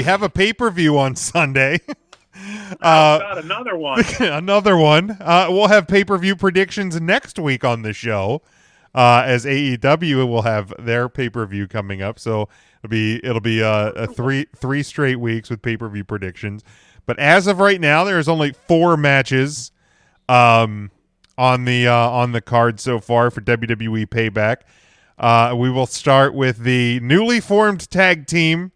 we have a pay-per-view on Sunday. God, another one. Another one. We'll have pay-per-view predictions next week on the show, as AEW will have their pay-per-view coming up. So it'll be a three straight weeks with pay-per-view predictions. But as of right now, there's only 4 matches on the card so far for WWE Payback. We will start with the newly formed tag team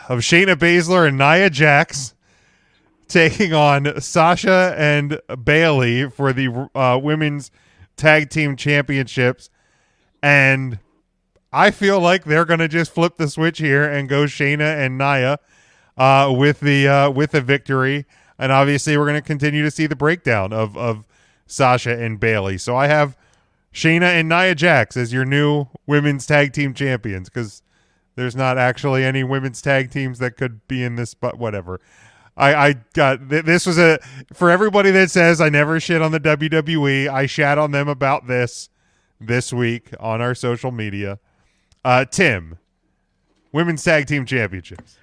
of Shayna Baszler and Nia Jax taking on Sasha and Bayley for the women's tag team championships. And I feel like they're going to just flip the switch here and go Shayna and Nia with the victory. And obviously we're going to continue to see the breakdown of Sasha and Bayley. So I have Shayna and Nia Jax as your new women's tag team champions, because there's not actually any women's tag teams that could be in this, but whatever. I got this was for everybody that says I never shit on the WWE. I shat on them about this week on our social media. Tim, women's tag team championships.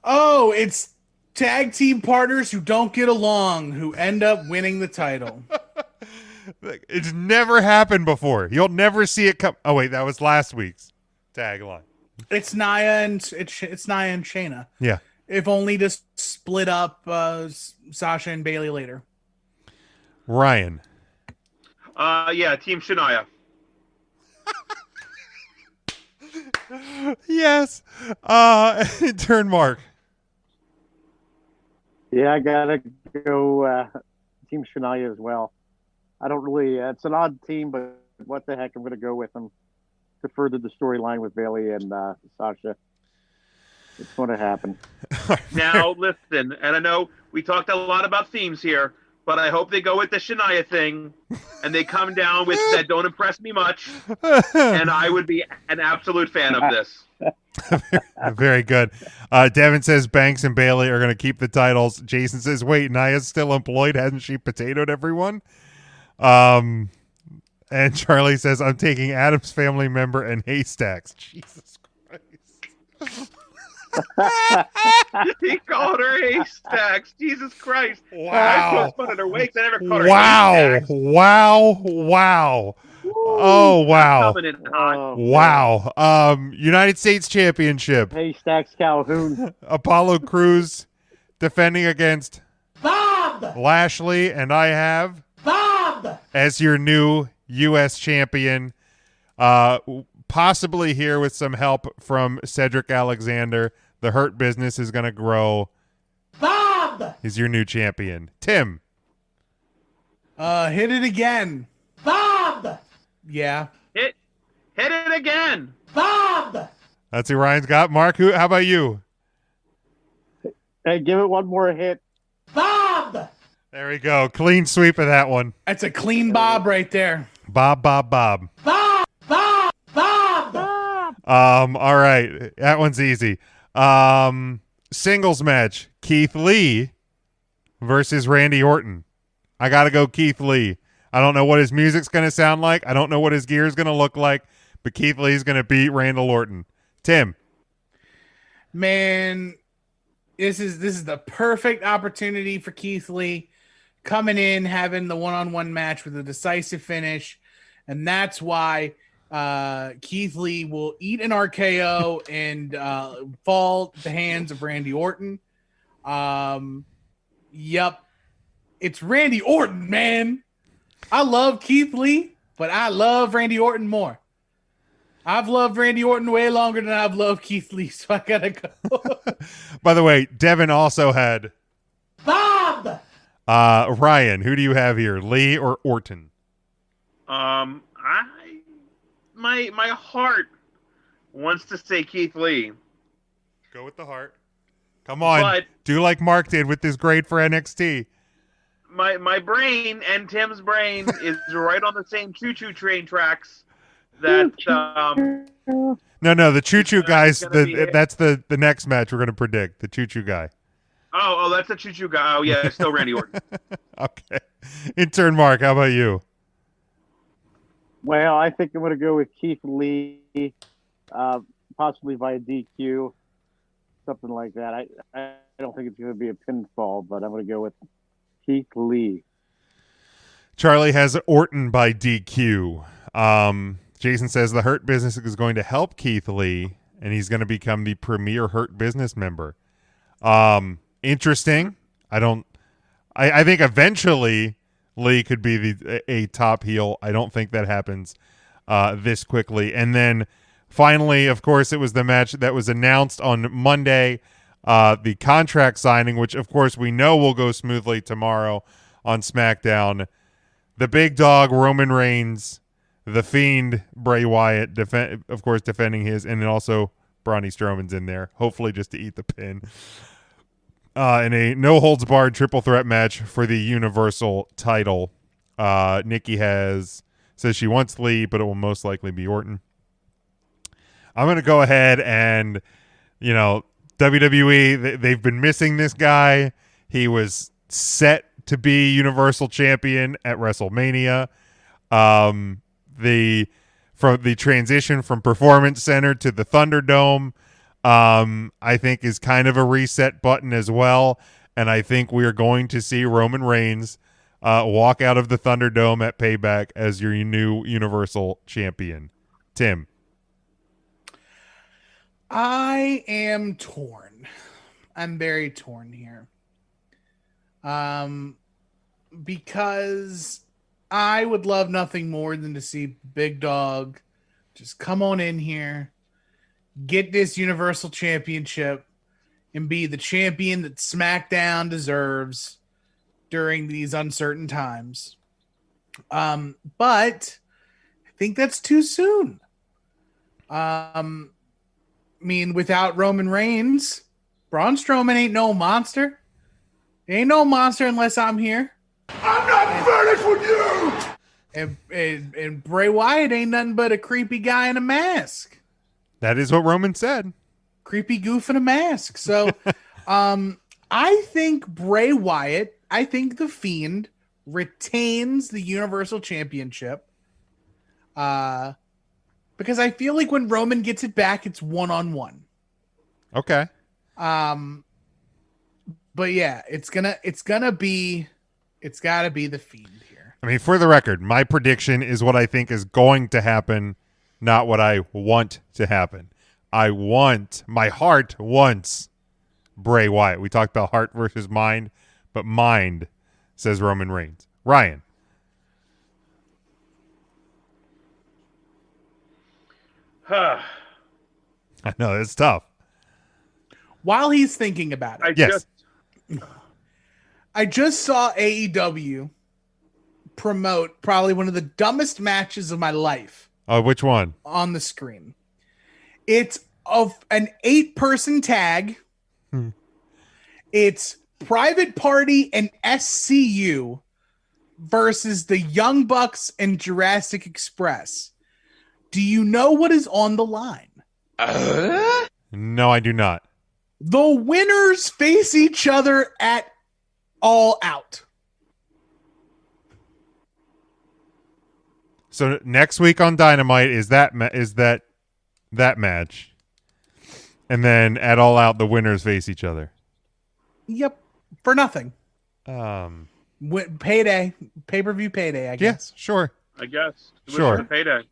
Oh, it's tag team partners who don't get along who end up winning the title. It's never happened before. You'll never see it come. Oh wait, that was last week's tagline. It's Nia and Shayna. Yeah. If only to split up Sasha and Bayley later. Ryan. Yeah, Team Shania. Yes. Turn Mark. Yeah, I gotta go Team Shania as well. I don't really. It's an odd team, but what the heck? I'm gonna go with them to further the storyline with Bayley and Sasha. It's going to happen. Now, listen, and I know we talked a lot about themes here, but I hope they go with the Shania thing, and they come down with that don't impress me much, and I would be an absolute fan of this. Very good. Devin says Banks and Bayley are going to keep the titles. Jason says, wait, Nia's still employed? Hasn't she potatoed everyone? And Charlie says, I'm taking Adam's family member and Haystacks. Jesus Christ. He called her Haystacks. Jesus Christ. Wow. I put fun at her wakes. I never called her Haystacks. Wow. Oh, wow. Wow. United States Championship. Haystacks Calhoun. Apollo Crews defending against Bob Lashley, and I have Bob as your new U.S. champion. Possibly here with some help from Cedric Alexander. The Hurt Business is going to grow. Bob He's your new champion. Tim. Hit it again. Bob Yeah. Hit it again. Bob That's who Ryan's got. Mark, how about you? Hey, give it one more hit. Bob There we go. Clean sweep of that one. That's a clean Bob right there. Bob. Bob All right. That one's easy. Singles match. Keith Lee versus Randy Orton. I got to go Keith Lee. I don't know what his music's going to sound like. I don't know what his gear is going to look like, but Keith Lee's going to beat Randall Orton. Tim. Man, this is the perfect opportunity for Keith Lee coming in, having the one-on-one match with a decisive finish, and that's why Keith Lee will eat an RKO and fall at the hands of Randy Orton. Yep. It's Randy Orton, man. I love Keith Lee, but I love Randy Orton more. I've loved Randy Orton way longer than I've loved Keith Lee, so I gotta go. By the way, Devin also had Bob. Ryan, who do you have here, Lee or Orton? My heart wants to say Keith Lee. Go with the heart. Come on, but do like Mark did with this grade for NXT. My brain and Tim's brain is right on the same choo-choo train tracks. That No, the choo-choo guys. That's the next match we're going to predict. The choo-choo guy. Oh, that's the choo-choo guy. Oh yeah, it's still Randy Orton. Okay. Intern Mark, how about you? Well, I think I'm going to go with Keith Lee, possibly via DQ. something like that. I don't think it's going to be a pinfall, but I'm going to go with Keith Lee. Charlie has Orton by DQ. Jason says the Hurt Business is going to help Keith Lee, and he's going to become the premier Hurt Business member. Interesting. I think eventually Lee could be a top heel. I don't think that happens this quickly. And then finally, of course, it was the match that was announced on Monday, the contract signing, which of course we know will go smoothly tomorrow on SmackDown. The big dog Roman Reigns, the Fiend Bray Wyatt, of course defending his, and then also Braun Strowman's in there, hopefully just to eat the pin. In a no-holds-barred triple threat match for the Universal title. Nikki says she wants Lee, but it will most likely be Orton. I'm going to go ahead and, WWE, they've been missing this guy. He was set to be Universal Champion at WrestleMania. From the transition from Performance Center to the Thunderdome, I think is kind of a reset button as well. And I think we are going to see Roman Reigns walk out of the Thunderdome at Payback as your new Universal Champion. Tim. I am torn. I'm very torn here. Because I would love nothing more than to see Big Dog just come on in here, get this Universal Championship, and be the champion that SmackDown deserves during these uncertain times. But I think that's too soon. Without Roman Reigns, Braun Strowman ain't no monster. He ain't no monster unless I'm here. I'm not finished with you! And Bray Wyatt ain't nothing but a creepy guy in a mask. That is what Roman said. Creepy goof in a mask. So I think Bray Wyatt, I think The Fiend retains the Universal Championship. Because I feel like when Roman gets it back, it's one-on-one. Okay. But yeah, it's gotta be The Fiend here. I mean, for the record, my prediction is what I think is going to happen, not what I want to happen. My heart wants Bray Wyatt. We talked about heart versus mind, but mind says Roman Reigns. Ryan. I know, it's tough. While he's thinking about it. I just saw AEW promote probably one of the dumbest matches of my life. Oh, which one? On the screen. It's of an 8-person tag. It's Private Party and SCU versus the Young Bucks and Jurassic Express. Do you know what is on the line? No, I do not. The winners face each other at All Out. So next week on Dynamite is that match, and then at All Out the winners face each other. Yep, for nothing. Payday, pay-per-view payday. I guess. Yes, sure. I guess. Sure. Payday.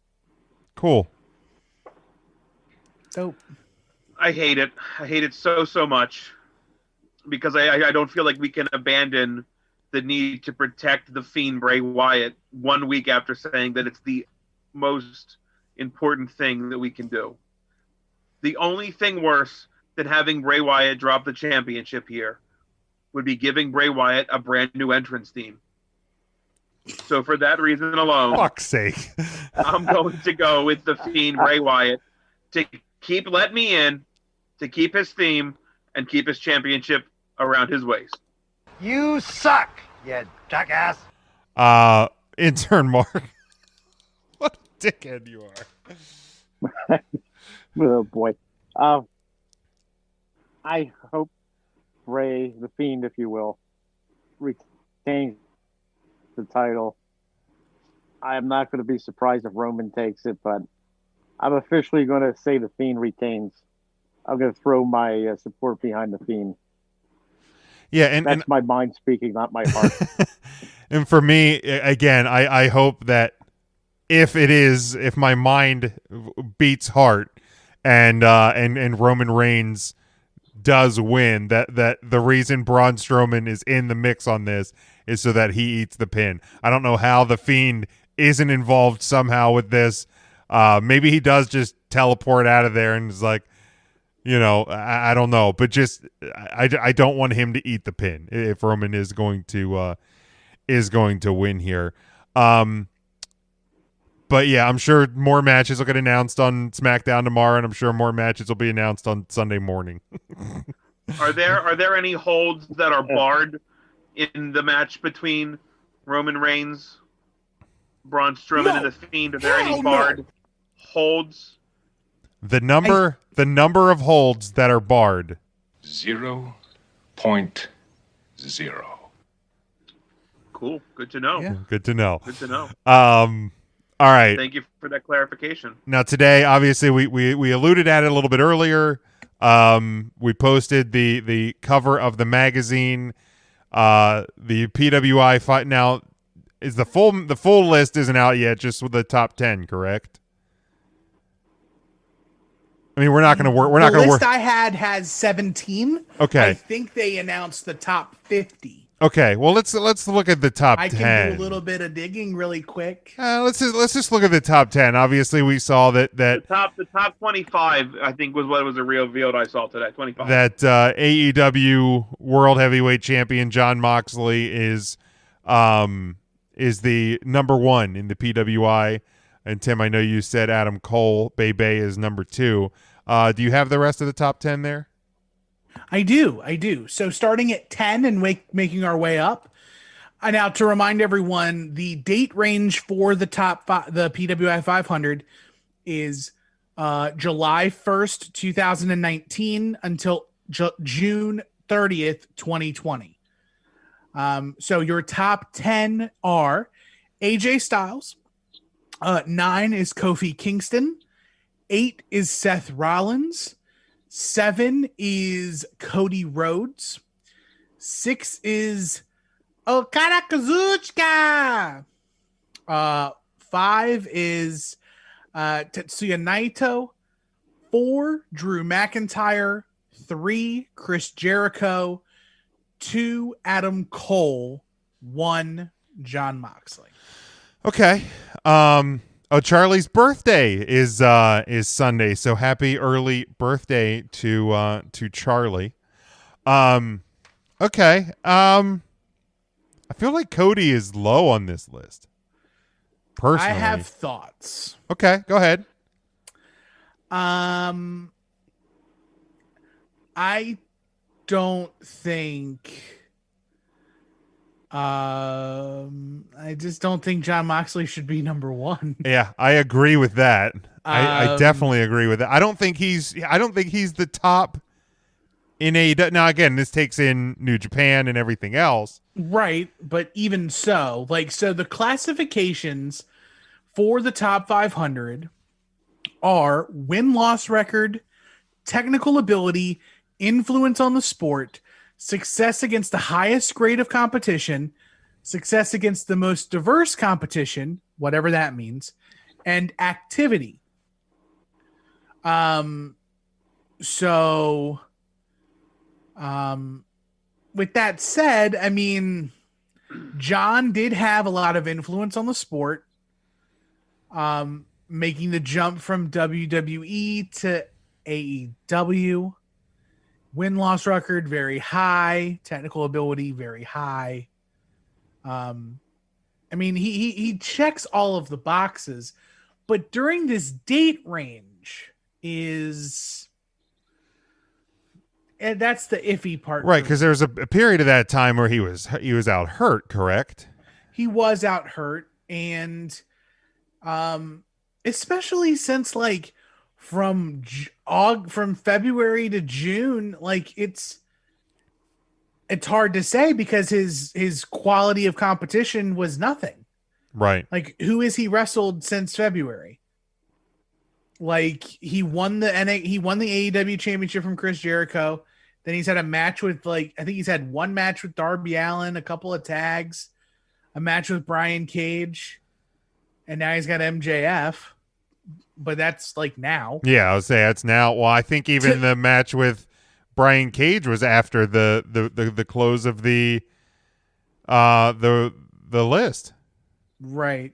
Cool. Dope. I hate it. I hate it so much because I don't feel like we can abandon the need to protect the Fiend Bray Wyatt 1 week after saying that it's the most important thing that we can do. The only thing worse than having Bray Wyatt drop the championship here would be giving Bray Wyatt a brand new entrance theme. So for that reason alone, fuck's sake, I'm going to go with the Fiend Bray Wyatt to let me in, to keep his theme, and keep his championship around his waist. You suck, you jackass. Intern Mark. What a dickhead you are. Oh, boy. I hope Bray, the Fiend, if you will, retains the title. I am not going to be surprised if Roman takes it, but I'm officially going to say the Fiend retains. I'm going to throw my support behind the Fiend. Yeah, and That's my mind speaking, not my heart. and for me, again, I hope that if my mind beats heart and Roman Reigns does win, that the reason Braun Strowman is in the mix on this is so that he eats the pin. I don't know how the Fiend isn't involved somehow with this. Maybe he does just teleport out of there and is like, I don't know, but just I don't want him to eat the pin if Roman is going to win here. But yeah, I'm sure more matches will get announced on SmackDown tomorrow, and I'm sure more matches will be announced on Sunday morning. Are there any holds that are barred in the match between Roman Reigns, Braun Strowman, and the Fiend? Are there any barred holds? The number of holds that are barred. 0.0. Cool. Good to know. Yeah. Good to know. Good to know. All right. Thank you for that clarification. Now today, obviously, we alluded at it a little bit earlier. We posted the cover of the magazine. The PWI500. Now, is the full list isn't out yet? Just with the top 10, correct? I mean, we're not going to work. We're not going to work. The list I had has 17. Okay. I think they announced the top 50. Okay, well let's look at the top 10. I can do a little bit of digging really quick. Let's just look at the top 10. Obviously, we saw that The top 25, I think, was what was revealed. I saw today. 25. That AEW World Heavyweight Champion Jon Moxley is the number one in the PWI. And Tim, I know you said Adam Cole, Bay is number 2. Do you have the rest of the top 10 there? I do. So starting at 10 and making our way up. Now, to remind everyone, the date range for the the PWI 500 is July 1st, 2019 until June 30th, 2020. So your top 10 are AJ Styles. 9 is Kofi Kingston. 8 is Seth Rollins. 7 is Cody Rhodes. 6 is Okada Kazuchika. 5 is Tetsuya Naito. 4, Drew McIntyre. 3, Chris Jericho. 2, Adam Cole. 1, Jon Moxley. Okay. Charlie's birthday is Sunday, so happy early birthday to Charlie. Okay. I feel like Cody is low on this list. Personally, I have thoughts. Okay, go ahead. I don't think. I just don't think Jon Moxley should be number 1. Yeah, I agree with that. I definitely agree with that. I don't think he's the top in AEW. Now, again, this takes in New Japan and everything else. Right, but even so, so the classifications for the top 500 are win-loss record, technical ability, influence on the sport, success against the highest grade of competition, success against the most diverse competition, whatever that means, and activity. With that said, I mean, John did have a lot of influence on the sport, making the jump from WWE to AEW. Win-loss record, very high. Technical ability, very high. I mean, he checks all of the boxes, but during this date range and that's the iffy part. Right, because there was a period of that time where he was out hurt, correct? He was out hurt, and especially since from February to June, it's hard to say because his quality of competition was nothing. Right. Who has he wrestled since February? Like he won the AEW championship from Chris Jericho. Then he's had a match with I think he's had one match with Darby Allin, a couple of tags, a match with Brian Cage, and now he's got MJF. But that's now. Yeah, I would say that's now. Well, I think even the match with Brian Cage was after the close of the list. Right.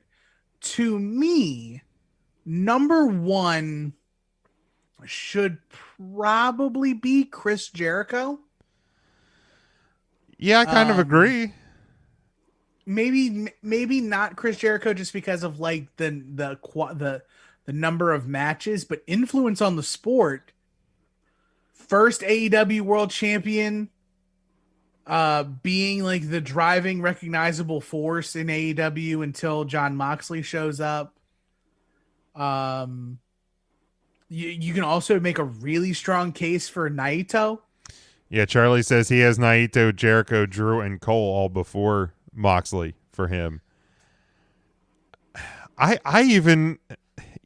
To me, number one should probably be Chris Jericho. Yeah, I kind of agree. Maybe not Chris Jericho just because of the number of matches, but influence on the sport. First AEW World Champion, being the driving recognizable force in AEW until Jon Moxley shows up. You can also make a really strong case for Naito. Yeah, Charlie says he has Naito, Jericho, Drew, and Cole all before Moxley for him. I even,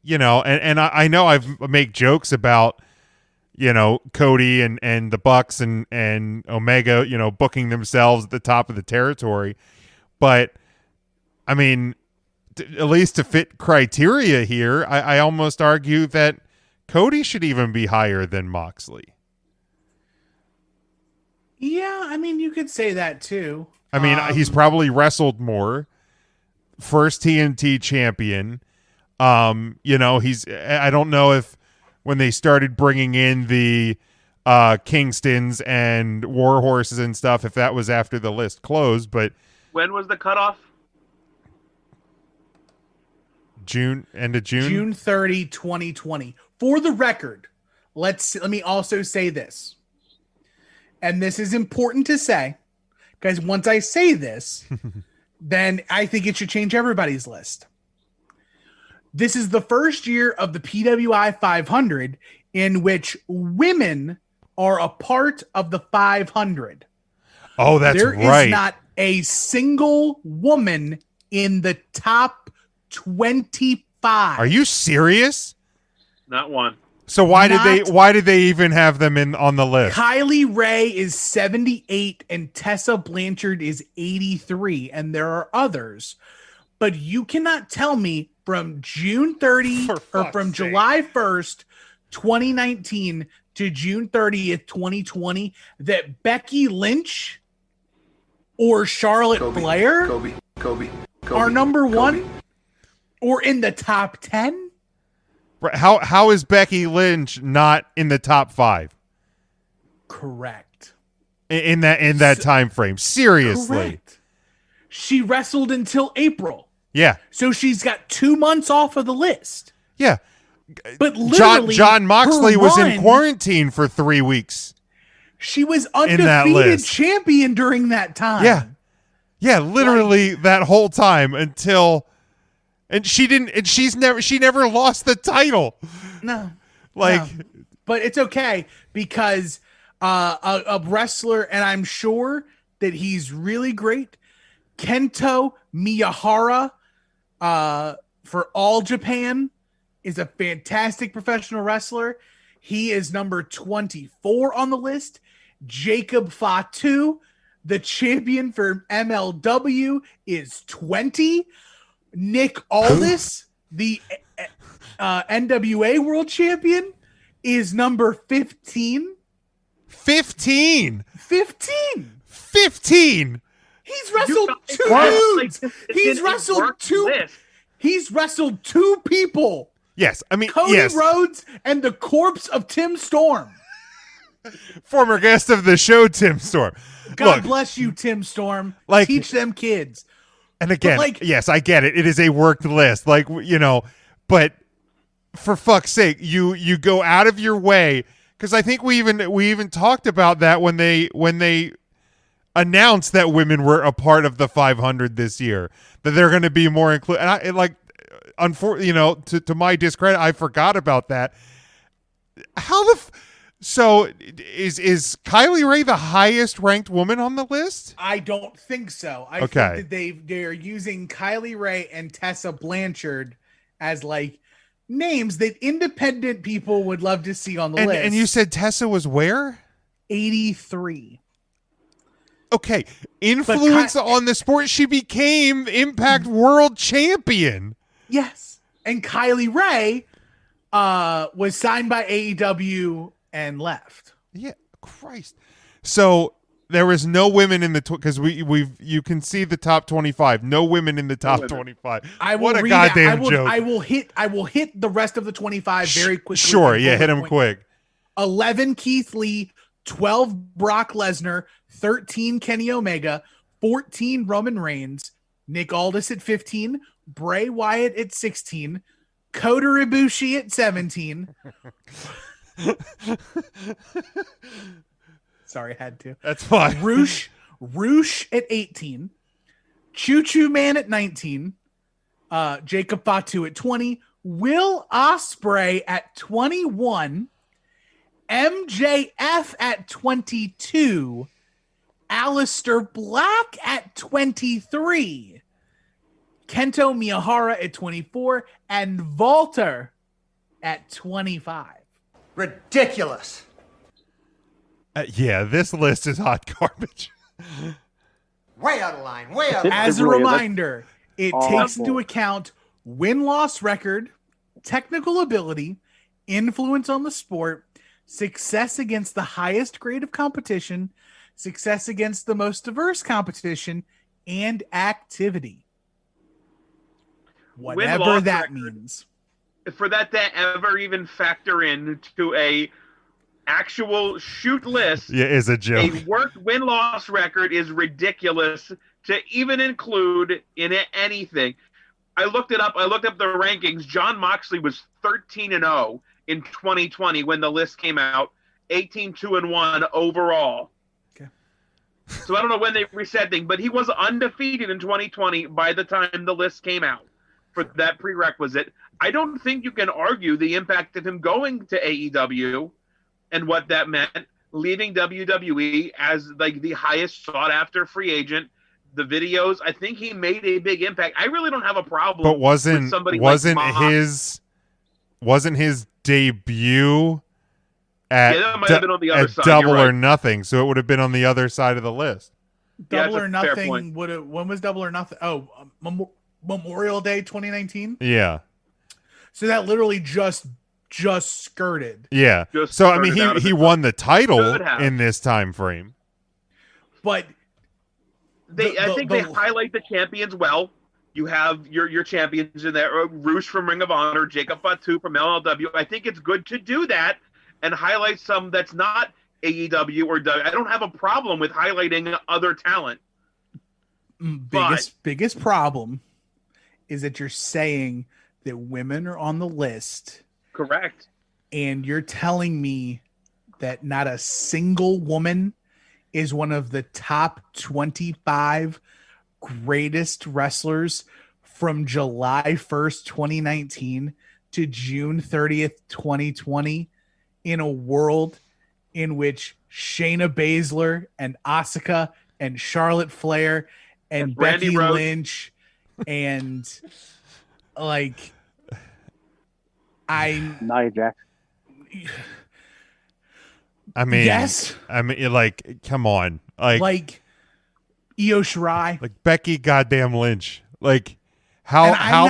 and I know I've make jokes about, Cody and the Bucks and Omega, booking themselves at the top of the territory. But, I mean, at least to fit criteria here, I almost argue that Cody should even be higher than Moxley. Yeah, I mean, you could say that too. I mean, he's probably wrestled more. First TNT champion. He's. I don't know if when they started bringing in the Kingstons and War Horses and stuff, if that was after the list closed. But when was the cutoff? End of June. June 30, 2020. For the record, let me also say this. And this is important to say, because once I say this, then I think it should change everybody's list. This is the first year of the PWI 500 in which women are a part of the 500. Oh, that's right. There is not a single woman in the top 25. Are you serious? Not one. So why did they even have them on the list? Kylie Ray is 78 and Tessa Blanchard is 83, and there are others. But you cannot tell me from June 30 or from July 1st, 2019 to June 30th, 2020 that Becky Lynch or Charlotte Flair are number one or in the top 10. How is Becky Lynch not in the top 5? Correct. In that time frame. Seriously. Correct. She wrestled until April. Yeah. So she's got 2 months off of the list. Yeah. But literally John Moxley was in quarantine for 3 weeks. She was undefeated champion during that time. Yeah. Yeah, literally that whole time until she never lost the title. No. No. But it's okay because a wrestler, and I'm sure that he's really great, Kento Miyahara for All Japan is a fantastic professional wrestler. He is number 24 on the list. Jacob Fatu, the champion for MLW, is 20. Nick Aldis, the NWA World Champion, is number 15. 15. 15. 15. He's wrestled two dudes. He's wrestled two people. Yes, I mean Cody Rhodes and the corpse of Tim Storm. Former guest of the show, Tim Storm. God bless you, Tim Storm. Teach them kids. And again, yes, I get it. It is a worked list. But for fuck's sake, you go out of your way, because I think we even talked about that when they announced that women were a part of the 500 this year, that they're going to be more included. And to my discredit, I forgot about that. So is Kylie Ray the highest ranked woman on the list? I don't think so. I think that they're using Kylie Ray and Tessa Blanchard as names that independent people would love to see on the list. And you said Tessa was where? 83. Okay, influence on the sport. She became Impact World Champion. Yes, and Kylie Ray was signed by AEW and left. Yeah, Christ. So there was no women in the because you can see the top 25. No women in the top 25. What a goddamn joke! I will hit the rest of the 25 very quickly. Sure, yeah, hit them quick. 11 Keith Lee, 12 Brock Lesnar, 13 Kenny Omega, 14 Roman Reigns, Nick Aldis at 15, Bray Wyatt at 16, Kota Ibushi at 17. Sorry, I had to. That's fine. Roosh at 18, Choo Choo Man at 19, Jacob Fatu at 20, Will Ospreay at 21, MJF at 22, Aleister Black at 23, Kento Miyahara at 24, and Walter at 25. Ridiculous. Yeah, this list is hot garbage. Way out of line. Way out of line. As a reminder, it awful. takes into account win-loss record, technical ability, influence on the sport, success against the highest grade of competition, success against the most diverse competition, and activity. Whatever Win-loss that record. means. For that to ever even factor into a actual shoot list, Yeah, is a joke. a worked win-loss record is ridiculous to even include in anything. I looked it up. I looked up the rankings. Jon Moxley was 13-0 in 2020 when the list came out, 18-2-1 overall. Okay. So I don't know when they reset things, but he was undefeated in 2020 by the time the list came out for that prerequisite. I don't think you can argue the impact of him going to AEW and what that meant, leaving WWE as like the highest sought after free agent. The videos, I think he made a big impact. I really don't have a problem. But with somebody wasn't like Mox. his debut at Yeah, that might have been on the other side. Double You're or right. Nothing? So it would have been on the other side of the list. Yeah, Double that's or a fair Nothing point. would have. When was Double or Nothing? Oh, Memorial Day 2019. Yeah, So that literally just skirted. yeah. Just So I mean, started out of he it. won the title Should have. in this time frame. But I think they highlight the champions well. You have your champions in there, Roosh from Ring of Honor, Jacob Fatu from LLW. I think it's good to do that and highlight some that's not AEW or W. I don't have a problem with highlighting other talent. biggest problem is that you're saying that women are on the list, Correct. and you're telling me that not a single woman is one of the top 25 greatest wrestlers from July 1st, 2019 to June 30th, 2020 in a world in which Shayna Baszler and Asuka and Charlotte Flair and Brandy Becky Rhodes. Lynch and like Nia Jax. I mean, yes, I mean, like, come on, like Io Shirai. Becky goddamn Lynch, like how And how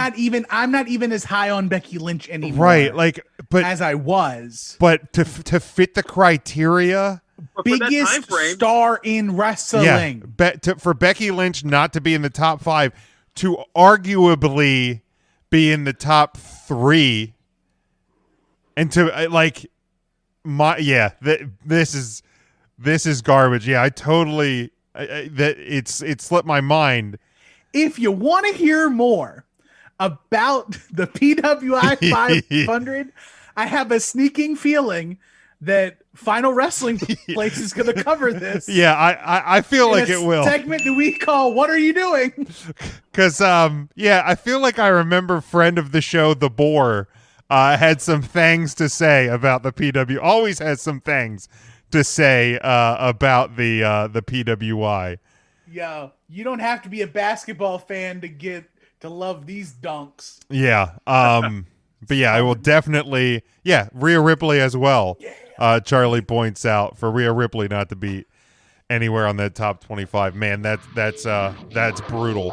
I'm not even as high on Becky Lynch anymore, right, like, but as I was. but to fit the criteria. But for that time Biggest frame, star in wrestling. For Becky Lynch not to be in the top 5, to arguably be in the top 3, and to this is garbage. Yeah, I totally that it slipped my mind. If you want to hear more about the PWI 500, I have a sneaking feeling that Final Wrestling Place is going to cover this. Yeah, I feel like in a it will. Segment that we call "What Are You Doing?" Because I feel like I remember friend of the show, The Boar, had some things to say about the PW. Always has some things to say about the PWI. Yo, you don't have to be a basketball fan to love these dunks. Yeah. But yeah, I will definitely. Yeah, Rhea Ripley as well. Charlie points out for Rhea Ripley not to be anywhere on that top 25. Man, that's brutal.